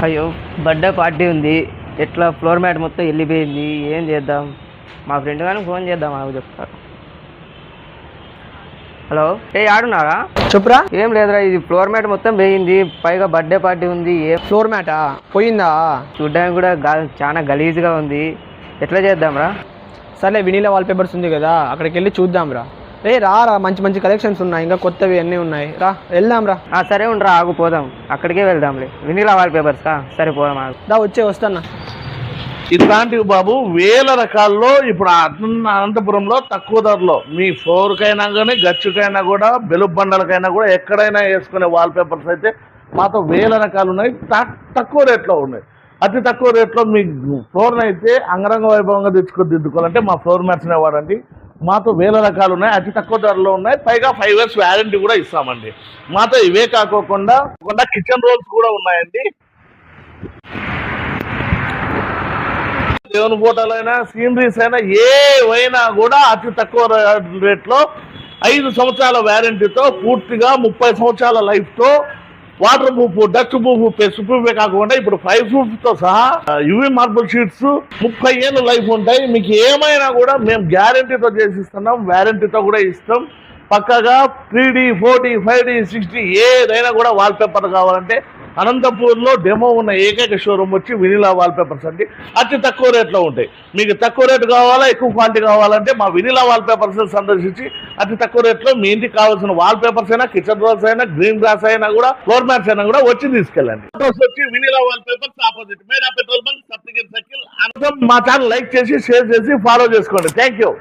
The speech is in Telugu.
అయ్యో, బర్త్డే పార్టీ ఉంది. ఎట్లా ఫ్లోర్ మ్యాట్ మొత్తం వెళ్ళిపోయింది. ఏం చేద్దాం? మా ఫ్రెండ్ గారికి ఫోన్ చేద్దాం, నాకు చెప్తారు. హలో, ఆడున్నారా? చెప్పురా. ఏం లేదురా, ఇది ఫ్లోర్ మ్యాట్ మొత్తం పోయింది. పైగా బర్త్డే పార్టీ ఉంది. ఫ్లోర్ మ్యాటా పోయిందా? చూడ్డానికి కూడా చాలా గలీజ్గా ఉంది. ఎట్లా చేద్దాంరా? సరే, వినీలా వాల్పేపర్స్ ఉంది కదా, అక్కడికి వెళ్ళి చూద్దాంరా. రా మంచి మంచి కలెక్షన్స్ ఉన్నాయి, ఇంకా కొత్తవి అన్నీ ఉన్నాయి. వెళ్దాంరా. సరే ఉండరా, ఆగిపోదాం. అక్కడికే వెళ్దాంలే. వినీలా వాల్పేపర్స్కా? సరే పోదాం. వస్తానా. ఇట్లాంటివి బాబు వేల రకాల్లో ఇప్పుడు అనంతపురంలో తక్కువ ధరలో మీ ఫ్లోర్కైనా కానీ గచ్చుకైనా కూడా బెలుపు బండలకైనా కూడా ఎక్కడైనా వేసుకునే వాల్పేపర్స్ అయితే మాతో వేల రకాలు ఉన్నాయి. తక్కువ రేట్లో ఉన్నాయి. అతి తక్కువ రేట్లో మీ ఫ్లోర్ని అయితే అంగరంగ వైభవంగా దిద్దుకోవాలంటే మా ఫ్లోర్ మ్యాట్స్నే వాడండి. మాతో వేల రకాలు ఉన్నాయి, అతి తక్కువ ధరలో ఉన్నాయి. పైగా 5 years వ్యారంటీ కూడా ఇస్తామండి. మాతో ఇవే కాకోకుండా కిచెన్ రోల్స్ కూడా ఉన్నాయండి. దేవుని ఫోటోలు అయినా సీనరీస్ అయినా ఏవైనా కూడా అతి తక్కువ రేట్లో 5 సంవత్సరాల వ్యారంటీతో పూర్తిగా 30 సంవత్సరాల లైఫ్తో water proof, dust proof, pest proof కాకుండా ఇప్పుడు 5 proofs తో సహా యువి మార్బుల్ షీట్స్ 30 ఏళ్ళ లైఫ్ ఉంటాయి. మీకు ఏమైనా కూడా మేము గ్యారంటీతో చేసిస్తున్నాం, వ్యారంటీతో కూడా ఇస్తాం. పక్కగా 3D, 4D, 5D, 6D ఏదైనా కూడా వాల్పేపర్ కావాలంటే అనంతపూర్లో డెమో ఉన్న ఏకైక షోరూమ్ వచ్చి వినీలా వాల్పేపర్స్ అండి. అతి తక్కువ రేట్లో ఉంటాయి. మీకు తక్కువ రేటు కావాలా, ఎక్కువ క్వాలిటీ కావాలంటే మా వినీలా వాల్పేపర్స్ సందర్శించి అతి తక్కువ రేట్లో మీ ఇంటికి కావాల్సిన వాల్పేపర్స్ అయినా, కిచెన్ రోల్స్ అయినా, గ్రీన్ గ్రాస్ అయినా కూడా, ఫ్లోర్ మ్యాట్స్ అయినా కూడా వచ్చి తీసుకెళ్ళండి. వచ్చి వినీలా వాల్పేపర్స్ ఆపోజిట్ మేడా పెట్రోల్ బంక్, సప్తగిరి సర్కిల్. మా ఛానల్ లైక్ చేసి, షేర్ చేసి, ఫాలో చేసుకోండి. Thank you.